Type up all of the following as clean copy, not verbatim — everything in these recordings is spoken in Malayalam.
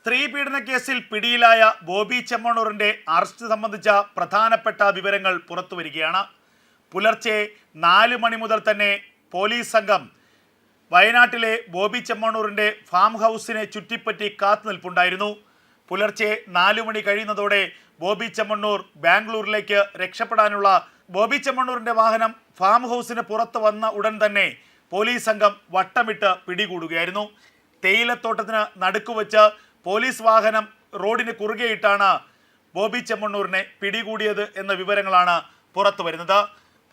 സ്ത്രീ പീഡന കേസിൽ പിടിയിലായ ബോബി ചെമ്മണ്ണൂറിന്റെ അറസ്റ്റ് സംബന്ധിച്ച പ്രധാനപ്പെട്ട വിവരങ്ങൾ പുറത്തുവരികയാണ്. പുലർച്ചെ 4 മണി മുതൽ തന്നെ പോലീസ് സംഘം വയനാട്ടിലെ ബോബി ചെമ്മണ്ണൂറിന്റെ ഫാം ഹൗസിനെ ചുറ്റിപ്പറ്റി കാത്തുനിൽപ്പുണ്ടായിരുന്നു. പുലർച്ചെ 4 മണി കഴിയുന്നതോടെ ബോബി ചെമ്മണ്ണൂർ ബാംഗ്ലൂരിലേക്ക് രക്ഷപ്പെടാനുള്ള ബോബി ചെമ്മണ്ണൂറിന്റെ വാഹനം ഫാം ഹൗസിന് പുറത്ത് വന്ന ഉടൻ തന്നെ പോലീസ് സംഘം വട്ടമിട്ട് പിടികൂടുകയായിരുന്നു. തേയിലത്തോട്ടത്തിന് നടുക്കുവച്ച് പോലീസ് വാഹനം റോഡിന് കുറുകെയിട്ടാണ് ബോബി ചെമ്മണ്ണൂരിനെ പിടികൂടിയത് എന്ന വിവരങ്ങളാണ് പുറത്തു വരുന്നത്.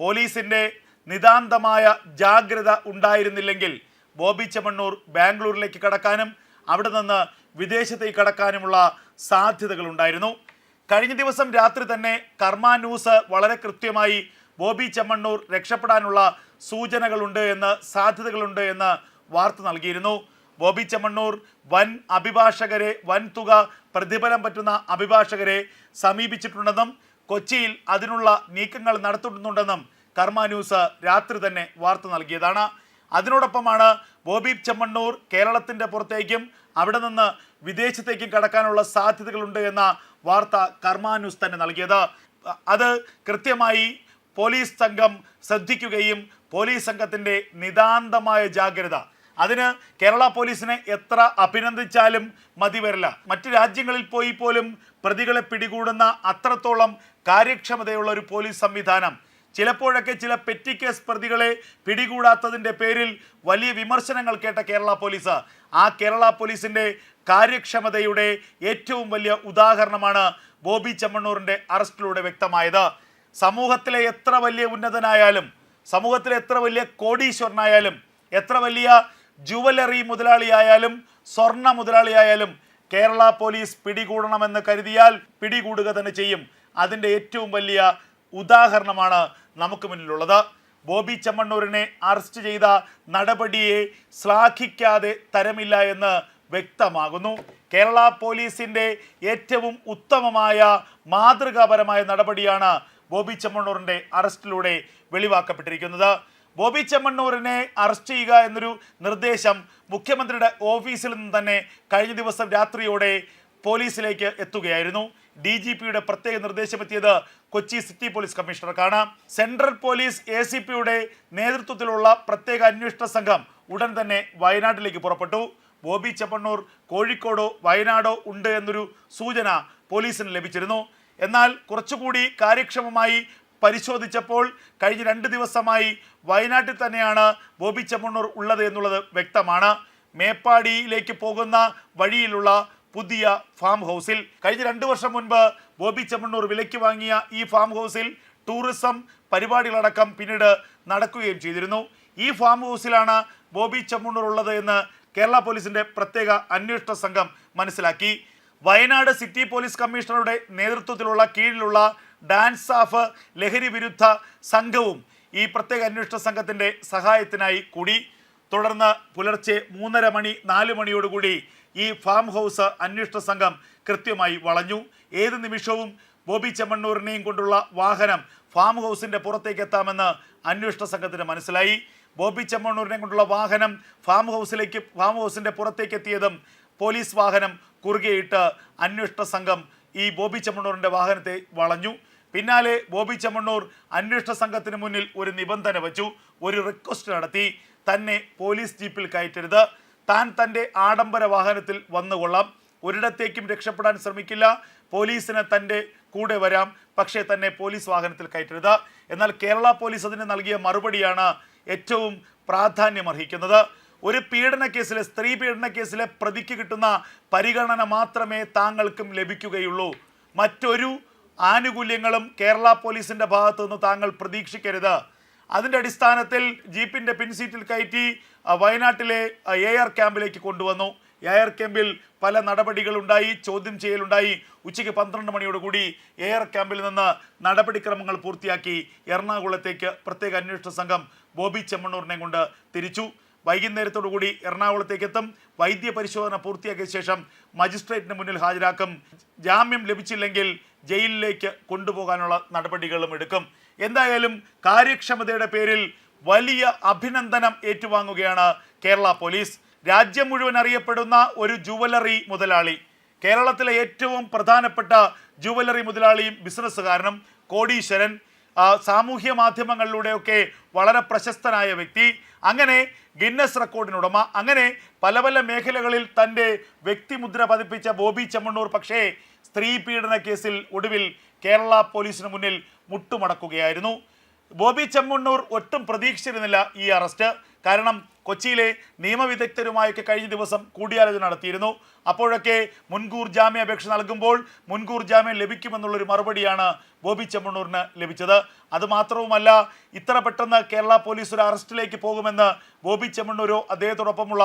പോലീസിന്റെ നിതാന്തമായ ജാഗ്രത ഉണ്ടായിരുന്നില്ലെങ്കിൽ ബോബി ചെമ്മണ്ണൂർ ബാംഗ്ലൂരിലേക്ക് കടക്കാനും അവിടെ നിന്ന് വിദേശത്തേക്ക് കടക്കാനുമുള്ള സാധ്യതകൾ ഉണ്ടായിരുന്നു. കഴിഞ്ഞ ദിവസം രാത്രി തന്നെ കർമ്മ ന്യൂസ് വളരെ കൃത്യമായി ബോബി ചെമ്മണ്ണൂർ രക്ഷപ്പെടാനുള്ള സൂചനകളുണ്ട് എന്ന് സാധ്യതകളുണ്ട് എന്ന് വാർത്ത നൽകിയിരുന്നു. ബോബി ചെമ്മണ്ണൂർ വൻ തുക പ്രതിഫലം പറ്റുന്ന അഭിഭാഷകരെ സമീപിച്ചിട്ടുണ്ടെന്നും കൊച്ചിയിൽ അതിനുള്ള നീക്കങ്ങൾ നടത്തുന്നുണ്ടെന്നും കർമ്മ ന്യൂസ് രാത്രി തന്നെ വാർത്ത നൽകിയതാണ്. അതിനോടൊപ്പമാണ് ബോബി ചെമ്മണ്ണൂർ കേരളത്തിൻ്റെ പുറത്തേക്കും അവിടെ നിന്ന് വിദേശത്തേക്കും കടക്കാനുള്ള സാധ്യതകളുണ്ട് എന്ന വാർത്ത കർമ്മ ന്യൂസ് തന്നെ നൽകിയത്. അത് കൃത്യമായി പോലീസ് സംഘം ശ്രദ്ധിക്കുകയും പോലീസ് സംഘത്തിൻ്റെ നിതാന്തമായ ജാഗ്രത, അതിന് കേരള പോലീസിനെ എത്ര അഭിനന്ദിച്ചാലും മതി വരില്ല. മറ്റു രാജ്യങ്ങളിൽ പോയി പോലും പ്രതികളെ പിടികൂടുന്ന അത്രത്തോളം കാര്യക്ഷമതയുള്ള ഒരു പോലീസ് സംവിധാനം ചിലപ്പോഴൊക്കെ ചില പെറ്റി കേസ് പ്രതികളെ പിടികൂടാത്തതിൻ്റെ പേരിൽ വലിയ വിമർശനങ്ങൾ കേട്ട കേരള പോലീസ്, ആ കേരള പോലീസിൻ്റെ കാര്യക്ഷമതയുടെ ഏറ്റവും വലിയ ഉദാഹരണമാണ് ബോബി ചെമ്മണ്ണൂറിൻ്റെ അറസ്റ്റിലൂടെ വ്യക്തമായത്. സമൂഹത്തിലെ എത്ര വലിയ ഉന്നതനായാലും, സമൂഹത്തിലെ എത്ര വലിയ കോടീശ്വരനായാലും, എത്ര വലിയ ജുവലറി മുതലാളിയായാലും സ്വർണ്ണ മുതലാളിയായാലും കേരള പോലീസ് പിടികൂടണമെന്ന് കരുതിയാൽ പിടികൂടുക തന്നെ ചെയ്യും. അതിൻ്റെ ഏറ്റവും വലിയ ഉദാഹരണമാണ് നമുക്ക് മുന്നിലുള്ളത്. ബോബി ചെമ്മണ്ണൂരിനെ അറസ്റ്റ് ചെയ്ത നടപടിയെ ശ്ലാഘിക്കാതെ തരമില്ല എന്ന് വ്യക്തമാകുന്നു. കേരള പോലീസിൻ്റെ ഏറ്റവും ഉത്തമമായ മാതൃകാപരമായ നടപടിയാണ് ബോബി ചെമ്മണ്ണൂരിൻ്റെ അറസ്റ്റിലൂടെ വെളിവാക്കപ്പെട്ടിരിക്കുന്നത്. ബോബി ചെമ്മണ്ണൂരിനെ അറസ്റ്റ് ചെയ്യുക എന്നൊരു നിർദ്ദേശം മുഖ്യമന്ത്രിയുടെ ഓഫീസിൽ നിന്ന് തന്നെ കഴിഞ്ഞ ദിവസം രാത്രിയോടെ പോലീസിലേക്ക് എത്തുകയായിരുന്നു. DGPയുടെ പ്രത്യേക നിർദ്ദേശമെത്തിയത് കൊച്ചി സിറ്റി പോലീസ് കമ്മീഷണർക്കാണ്. സെൻട്രൽ പോലീസ് ACPയുടെ നേതൃത്വത്തിലുള്ള പ്രത്യേക അന്വേഷണ സംഘം ഉടൻ തന്നെ വയനാട്ടിലേക്ക് പുറപ്പെട്ടു. ബോബി ചെമ്മണ്ണൂർ കോഴിക്കോടോ വയനാടോ ഉണ്ട് എന്നൊരു സൂചന പോലീസിന് ലഭിച്ചിരുന്നു. എന്നാൽ കുറച്ചുകൂടി കാര്യക്ഷമമായി പരിശോധിച്ചപ്പോൾ കഴിഞ്ഞ 2 ദിവസമായി വയനാട്ടിൽ തന്നെയാണ് ബോബി ചെമ്മണ്ണൂർ ഉള്ളത് എന്നുള്ളത് വ്യക്തമാണ്. മേപ്പാടിയിലേക്ക് പോകുന്ന വഴിയിലുള്ള പുതിയ ഫാം ഹൗസിൽ കഴിഞ്ഞ 2 വർഷം മുൻപ് ബോബി ചെമ്മണ്ണൂർ വിലയ്ക്ക് വാങ്ങിയ ഈ ഫാം ഹൗസിൽ ടൂറിസം പരിപാടികളടക്കം പിന്നീട് നടക്കുകയും ചെയ്തിരുന്നു. ഈ ഫാം ഹൗസിലാണ് ബോബി ചെമ്മണ്ണൂർ ഉള്ളത് എന്ന് കേരള പോലീസിന്റെ പ്രത്യേക അന്വേഷണ സംഘം മനസ്സിലാക്കി. വയനാട് സിറ്റി പോലീസ് കമ്മീഷണറുടെ നേതൃത്വത്തിലുള്ള കീഴിലുള്ള ഡാൻസ് ഓഫ് ലഹരി വിരുദ്ധ സംഘവും ഈ പ്രത്യേക അന്വേഷണ സംഘത്തിൻ്റെ സഹായത്തിനായി കൂടി. തുടർന്ന് പുലർച്ചെ 3:30 മണി 4 മണിയോടുകൂടി ഈ ഫാം ഹൗസ് അന്വേഷണ സംഘം കൃത്യമായി വളഞ്ഞു. ഏത് നിമിഷവും ബോബി ചെമ്മണ്ണൂരിനെയും കൊണ്ടുള്ള വാഹനം ഫാം ഹൗസിൻ്റെ പുറത്തേക്ക് എത്താമെന്ന് അന്വേഷണ സംഘത്തിന് മനസ്സിലായി. ബോബി ചെമ്മണ്ണൂരിനെ കൊണ്ടുള്ള വാഹനം ഫാം ഹൗസിൻ്റെ പുറത്തേക്ക് എത്തിയതും പോലീസ് വാഹനം കുറുകെയിട്ട് അന്വേഷണ സംഘം ഈ ബോബി ചെമ്മണ്ണൂരിൻ്റെ വാഹനത്തെ വളഞ്ഞു. പിന്നാലെ ബോബി ചെമ്മണ്ണൂർ അന്വേഷണ സംഘത്തിന് മുന്നിൽ ഒരു നിബന്ധന വച്ചു, ഒരു റിക്വസ്റ്റ് നടത്തി. തന്നെ പോലീസ് ജീപ്പിൽ കയറ്റരുത്, താൻ തൻ്റെ ആഡംബര വാഹനത്തിൽ വന്നുകൊള്ളാം, ഒരിടത്തേക്കും രക്ഷപ്പെടാൻ ശ്രമിക്കില്ല, പോലീസിന് തൻ്റെ കൂടെ വരാം, പക്ഷേ തന്നെ പോലീസ് വാഹനത്തിൽ കയറ്റരുത്. എന്നാൽ കേരള പോലീസ് അതിന് നൽകിയ മറുപടിയാണ് ഏറ്റവും പ്രാധാന്യമർഹിക്കുന്നത്. ഒരു പീഡന കേസിലെ, സ്ത്രീ പീഡന കേസിലെ പ്രതിക്ക് കിട്ടുന്ന പരിഗണന മാത്രമേ താങ്കൾക്കും ലഭിക്കുകയുള്ളൂ. മറ്റൊരു ആനുകൂല്യങ്ങളും കേരള പോലീസിൻ്റെ ഭാഗത്തു നിന്ന് താങ്കൾ പ്രതീക്ഷിക്കരുത്. അതിൻ്റെ അടിസ്ഥാനത്തിൽ ജീപ്പിൻ്റെ പിൻസീറ്റിൽ കയറ്റി വയനാട്ടിലെ AR ക്യാമ്പിലേക്ക് കൊണ്ടുവന്നു. AR ക്യാമ്പിൽ പല നടപടികളുണ്ടായി, ചോദ്യം ചെയ്യലുണ്ടായി. ഉച്ചയ്ക്ക് 12 മണിയോടുകൂടി AR ക്യാമ്പിൽ നിന്ന് നടപടിക്രമങ്ങൾ പൂർത്തിയാക്കി എറണാകുളത്തേക്ക് പ്രത്യേക അന്വേഷണ സംഘം ബോബി ചെമ്മണ്ണൂരിനെ കൊണ്ട് തിരിച്ചു. വൈകുന്നേരത്തോടുകൂടി എറണാകുളത്തേക്ക് എത്തും. വൈദ്യ പരിശോധന പൂർത്തിയാക്കിയ ശേഷം മജിസ്ട്രേറ്റിന് മുന്നിൽ ഹാജരാക്കും. ജാമ്യം ലഭിച്ചില്ലെങ്കിൽ ജയിലിലേക്ക് കൊണ്ടുപോകാനുള്ള നടപടികളും എടുക്കും. എന്തായാലും കാര്യക്ഷമതയുടെ പേരിൽ വലിയ അഭിനന്ദനം ഏറ്റുവാങ്ങുകയാണ് കേരള പോലീസ്. രാജ്യം മുഴുവൻ അറിയപ്പെടുന്ന ഒരു ജുവലറി മുതലാളി, കേരളത്തിലെ ഏറ്റവും പ്രധാനപ്പെട്ട ജുവലറി മുതലാളിയും ബിസിനസ്സുകാരനും കോടീശ്വരൻ, സാമൂഹ്യ മാധ്യമങ്ങളിലൂടെയൊക്കെ വളരെ പ്രശസ്തനായ വ്യക്തി, അങ്ങനെ ഗിന്നസ് റെക്കോർഡിനുടമ, അങ്ങനെ പല പല മേഖലകളിൽ തൻ്റെ വ്യക്തിമുദ്ര പതിപ്പിച്ച ബോബി ചെമ്മണ്ണൂർ പക്ഷേ സ്ത്രീ പീഡന കേസിൽ ഒടുവിൽ കേരള പോലീസിന് മുന്നിൽ മുട്ടുമടക്കുകയായിരുന്നു. ബോബി ചെമ്മണ്ണൂർ ഒട്ടും പ്രതീക്ഷിച്ചിരുന്നില്ല ഈ അറസ്റ്റ്. കാരണം കൊച്ചിയിലെ നിയമവിദഗ്ധരുമായൊക്കെ കഴിഞ്ഞ ദിവസം കൂടിയാലോചന നടത്തിയിരുന്നു. അപ്പോഴൊക്കെ മുൻകൂർ ജാമ്യാപേക്ഷ നൽകുമ്പോൾ മുൻകൂർ ജാമ്യം ലഭിക്കുമെന്നുള്ളൊരു മറുപടിയാണ് ബോബി ചെമ്മണ്ണൂരിന് ലഭിച്ചത്. അതുമാത്രവുമല്ല, ഇത്ര പെട്ടെന്ന് കേരള പോലീസ് ഒരു അറസ്റ്റിലേക്ക് പോകുമെന്ന് ബോബി ചെമ്മണ്ണൂരോ അദ്ദേഹത്തോടൊപ്പമുള്ള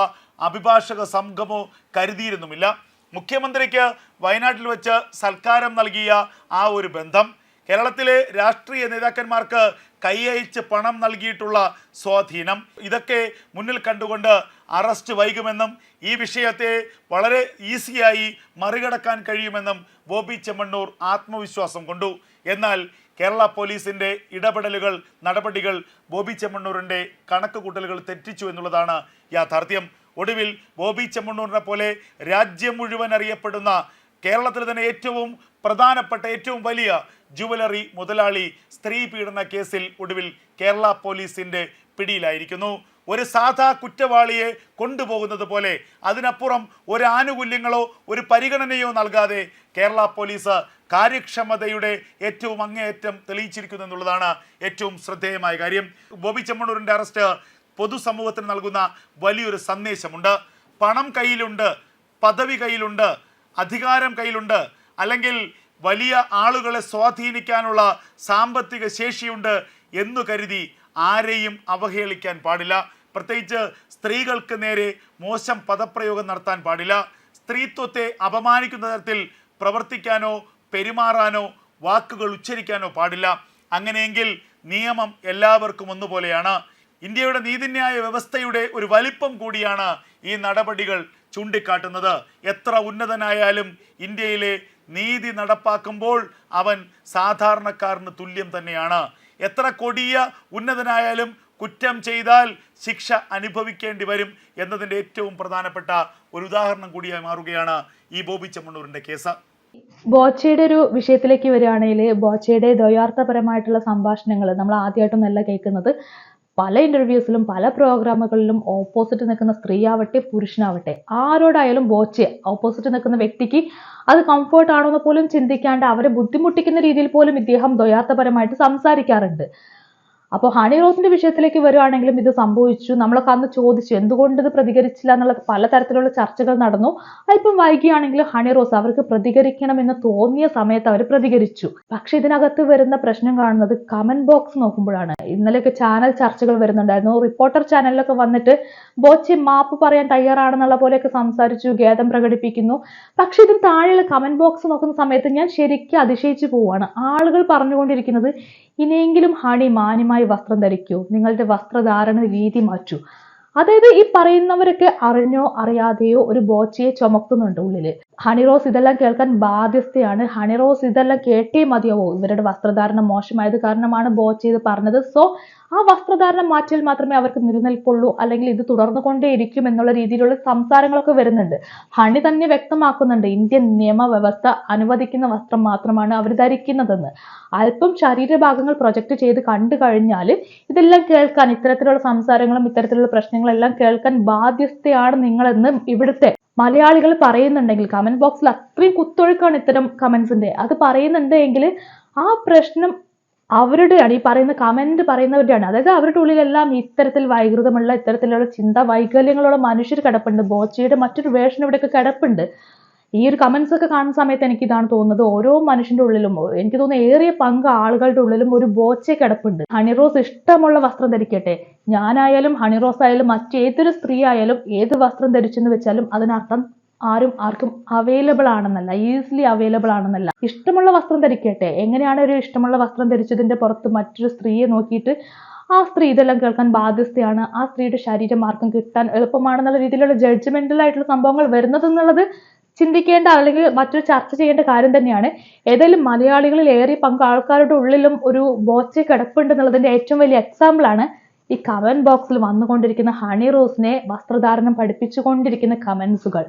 അഭിഭാഷക സംഘമോ കരുതിയിരുന്നുമില്ല. മുഖ്യമന്ത്രിക്ക് വയനാട്ടിൽ വെച്ച് സൽക്കാരം നൽകിയ ആ ഒരു ബന്ധം, കേരളത്തിലെ രാഷ്ട്രീയ നേതാക്കന്മാർക്ക് കൈയയച്ച് പണം നൽകിയിട്ടുള്ള സ്വാധീനം, ഇതൊക്കെ മുന്നിൽ കണ്ടുകൊണ്ട് അറസ്റ്റ് വൈകുമെന്നും ഈ വിഷയത്തെ വളരെ ഈസിയായി മറികടക്കാൻ കഴിയുമെന്നും ബോബി ചെമ്മണ്ണൂർ ആത്മവിശ്വാസം കൊണ്ടു. എന്നാൽ കേരള പോലീസിൻ്റെ ഇടപെടലുകൾ, നടപടികൾ ബോബി ചെമ്മണ്ണൂരിൻ്റെ കണക്കുകൂട്ടലുകൾ തെറ്റിച്ചു എന്നുള്ളതാണ് യാഥാർത്ഥ്യം. ഒടുവിൽ ബോബി ചെമ്മണ്ണൂരിനെ പോലെ രാജ്യം മുഴുവൻ അറിയപ്പെടുന്ന, കേരളത്തിൽ തന്നെ ഏറ്റവും പ്രധാനപ്പെട്ട ഏറ്റവും വലിയ ജുവലറി മുതലാളി സ്ത്രീ പീഡന കേസിൽ ഒടുവിൽ കേരള പോലീസിൻ്റെ പിടിയിലായിരിക്കുന്നു. ഒരു സാധാ കുറ്റവാളിയെ കൊണ്ടുപോകുന്നത് പോലെ അതിനപ്പുറം ഒരു ആനുകൂല്യങ്ങളോ ഒരു പരിഗണനയോ നൽകാതെ കേരള പോലീസ് കാര്യക്ഷമതയുടെ ഏറ്റവും അങ്ങേയറ്റം തെളിയിച്ചിരിക്കുന്നു എന്നുള്ളതാണ് ഏറ്റവും ശ്രദ്ധേയമായ കാര്യം. ബോബി ചെമ്മണ്ണൂരിൻ്റെ അറസ്റ്റ് പൊതുസമൂഹത്തിന് നൽകുന്ന വലിയൊരു സന്ദേശമുണ്ട്. പണം കയ്യിലുണ്ട്, പദവി കയ്യിലുണ്ട്, അധികാരം കയ്യിലുണ്ട്, അല്ലെങ്കിൽ വലിയ ആളുകളെ സ്വാധീനിക്കാനുള്ള സാമ്പത്തിക ശേഷിയുണ്ട് എന്നു കരുതി ആരെയും അവഹേളിക്കാൻ പാടില്ല. പ്രത്യേകിച്ച് സ്ത്രീകൾക്ക് നേരെ മോശം പദപ്രയോഗം നടത്താൻ പാടില്ല. സ്ത്രീത്വത്തെ അപമാനിക്കുന്ന തരത്തിൽ പ്രവർത്തിക്കാനോ പെരുമാറാനോ വാക്കുകൾ ഉച്ചരിക്കാനോ പാടില്ല. അങ്ങനെയെങ്കിൽ നിയമം എല്ലാവർക്കും ഒന്നുപോലെയാണ്. ഇന്ത്യയുടെ നീതിന്യായ വ്യവസ്ഥയുടെ ഒരു വലിപ്പം കൂടിയാണ് ഈ നടപടികൾ ചൂണ്ടിക്കാട്ടുന്നത്. എത്ര ഉന്നതനായാലും ഇന്ത്യയിലെ നീതി നടപ്പാക്കുമ്പോൾ അവൻ സാധാരണക്കാരന് തുല്യം തന്നെയാണ്. എത്ര കൊടിയ ഉന്നതനായാലും കുറ്റം ചെയ്താൽ ശിക്ഷ അനുഭവിക്കേണ്ടി വരും എന്നതിൻ്റെ ഏറ്റവും പ്രധാനപ്പെട്ട ഒരു ഉദാഹരണം കൂടിയായി മാറുകയാണ് ഈ ബോബി ചെമ്മണ്ണൂരിൻ്റെ കേസ്. ബോച്ചയുടെ ഒരു വിഷയത്തിലേക്ക് വരികയാണെങ്കിൽ, ബോച്ചയുടെ ദ്വയാർത്ഥപരമായിട്ടുള്ള സംഭാഷണങ്ങൾ നമ്മൾ ആദ്യമായിട്ടൊന്നല്ല കേൾക്കുന്നത്. പല ഇന്റർവ്യൂസിലും പല പ്രോഗ്രാമുകളിലും ഓപ്പോസിറ്റ് നിൽക്കുന്ന സ്ത്രീയാവട്ടെ പുരുഷനാവട്ടെ ആരോടായാലും ബോച്ചെ ഓപ്പോസിറ്റ് നിൽക്കുന്ന വ്യക്തിക്ക് അത് കംഫർട്ട് ആണോ എന്ന് പോലും ചിന്തിക്കാണ്ട് അവരെ ബുദ്ധിമുട്ടിക്കുന്ന രീതിയിൽ പോലും ഇദ്ദേഹം ദ്വയാർത്ഥപരമായിട്ട് സംസാരിക്കാറുണ്ട്. അപ്പോൾ ഹണി റോസിന്റെ വിഷയത്തിലേക്ക് വരുവാണെങ്കിലും ഇത് സംഭവിച്ചു. നമ്മളൊക്കെ അന്ന് ചോദിച്ചു എന്തുകൊണ്ട് ഇത് പ്രതികരിച്ചില്ല എന്നുള്ള പലതരത്തിലുള്ള ചർച്ചകൾ നടന്നു. അല്പം വൈകിയാണെങ്കിലും ഹണി റോസ് അവർക്ക് പ്രതികരിക്കണമെന്ന് തോന്നിയ സമയത്ത് അവർ പ്രതികരിച്ചു. പക്ഷെ ഇതിനകത്ത് വരുന്ന പ്രശ്നം കാണുന്നത് കമന്റ് ബോക്സ് നോക്കുമ്പോഴാണ്. ഇന്നലെയൊക്കെ ചാനൽ ചർച്ചകൾ വരുന്നുണ്ടായിരുന്നു. റിപ്പോർട്ടർ ചാനലിലൊക്കെ വന്നിട്ട് ബോച്ചി മാപ്പ് പറയാൻ തയ്യാറാണെന്നുള്ള പോലെയൊക്കെ സംസാരിച്ചു, ഖേദം പ്രകടിപ്പിക്കുന്നു. പക്ഷെ ഇതിന് താഴെയുള്ള കമന്റ് ബോക്സ് നോക്കുന്ന സമയത്ത് ഞാൻ ശരിക്കും അതിശയിച്ചു പോവാണ്. ആളുകൾ പറഞ്ഞുകൊണ്ടിരിക്കുന്നത് ഇനിയെങ്കിലും ഹണി മാന്യമായി വസ്ത്രം ധരിക്കൂ, നിങ്ങളുടെ വസ്ത്രധാരണ രീതി മാറ്റൂ. അതായത് ഈ പറയുന്നവരൊക്കെ അറിഞ്ഞോ അറിയാതെയോ ഒരു ബോച്ചയെ ചുമക്കുന്നുണ്ട് ഉള്ളില്. ഹണി റോസ് ഇതെല്ലാം കേൾക്കാൻ ബാധ്യസ്ഥയാണ്. ഹണി റോസ് ഇതെല്ലാം കേട്ടേ മതിയാവോ. ഇവരുടെ വസ്ത്രധാരണം മോശമായത് കാരണമാണ് ബോച്ച ഇത് പറഞ്ഞത്. സോ ആ വസ്ത്രധാരണം മാറ്റിയാൽ മാത്രമേ അവർക്ക് നിലനിൽപ്പുള്ളൂ, അല്ലെങ്കിൽ ഇത് തുടർന്നുകൊണ്ടേയിരിക്കും എന്നുള്ള രീതിയിലുള്ള സംസാരങ്ങളൊക്കെ വരുന്നുണ്ട്. ഹണി തന്നെ വ്യക്തമാക്കുന്നുണ്ട് ഇന്ത്യൻ നിയമവ്യവസ്ഥ അനുവദിക്കുന്ന വസ്ത്രം മാത്രമാണ് അവർ ധരിക്കുന്നതെന്ന്. അല്പം ശരീരഭാഗങ്ങൾ പ്രൊജക്ട് ചെയ്ത് കണ്ടു കഴിഞ്ഞാൽ ഇതെല്ലാം കേൾക്കാൻ, ഇത്തരത്തിലുള്ള സംസാരങ്ങളും ഇത്തരത്തിലുള്ള പ്രശ്നങ്ങളെല്ലാം കേൾക്കാൻ ബാധ്യസ്ഥയാണ് നിങ്ങളെന്ന് ഇവിടുത്തെ മലയാളികൾ പറയുന്നുണ്ടെങ്കിൽ, കമന്റ് ബോക്സിൽ അത്രയും കുത്തൊഴുക്കാണ് ഇത്തരം കമന്റ്സിന്റെ, അത് പറയുന്നുണ്ട് എങ്കിൽ ആ പ്രശ്നം അവരുടെയാണ്, ഈ പറയുന്ന കമന്റ് പറയുന്നവരുടെയാണ്. അതായത് അവരുടെ ഉള്ളിലെല്ലാം ഇത്തരത്തിൽ വൈകൃതമുള്ള, ഇത്തരത്തിലുള്ള ചിന്താ വൈകല്യങ്ങളുള്ള മനുഷ്യർ കിടപ്പുണ്ട്. ബോച്ചയുടെ മറ്റൊരു വേർഷൻ ഇവിടെയൊക്കെ കിടപ്പുണ്ട്. ഈ ഒരു കമന്റ്സ് ഒക്കെ കാണുന്ന സമയത്ത് എനിക്ക് ഇതാണ് തോന്നുന്നത്. ഓരോ മനുഷ്യന്റെ ഉള്ളിലും, എനിക്ക് തോന്നുന്നു ഏറിയ പങ്ക് ആളുകളുടെ ഉള്ളിലും ഒരു ബോച്ച കിടപ്പുണ്ട്. ഹണിറോസ് ഇഷ്ടമുള്ള വസ്ത്രം ധരിക്കട്ടെ. ഞാനായാലും ഹണിറോസ് ആയാലും മറ്റേതൊരു സ്ത്രീ ആയാലും ഏത് വസ്ത്രം ധരിച്ചെന്ന് വെച്ചാലും അതിനർത്ഥം ആർക്കും അവൈലബിൾ ആണെന്നല്ല, ഈസിലി അവൈലബിൾ ആണെന്നല്ല. ഇഷ്ടമുള്ള വസ്ത്രം ധരിക്കട്ടെ. എങ്ങനെയാണ് ഒരു ഇഷ്ടമുള്ള വസ്ത്രം ധരിച്ചതിന്റെ പുറത്ത് മറ്റൊരു സ്ത്രീയെ നോക്കിയിട്ട് ആ സ്ത്രീ ഇതെല്ലാം കേൾക്കാൻ ബാധ്യസ്ഥയാണ്, ആ സ്ത്രീയുടെ ശരീരം ആർക്കും കിട്ടാൻ എളുപ്പമാണെന്നുള്ള രീതിയിലുള്ള ജഡ്ജ്മെന്റൽ ആയിട്ടുള്ള സംഭവങ്ങൾ വരുന്നത് എന്നുള്ളത് ചിന്തിക്കേണ്ട, അല്ലെങ്കിൽ മറ്റൊരു ചർച്ച ചെയ്യേണ്ട കാര്യം തന്നെയാണ്. ഏതായാലും മലയാളികളിൽ ഏറിയ പങ്ക് ആൾക്കാരുടെ ഉള്ളിലും ഒരു ബോച്ച കിടപ്പുണ്ട് എന്നുള്ളതിന്റെ ഏറ്റവും വലിയ എക്സാമ്പിൾ ആണ് ഈ കമന്റ് ബോക്സിൽ വന്നുകൊണ്ടിരിക്കുന്ന ഹണി റോസിനെ വസ്ത്രധാരണം പഠിപ്പിച്ചുകൊണ്ടിരിക്കുന്ന കമന്റ്സുകൾ.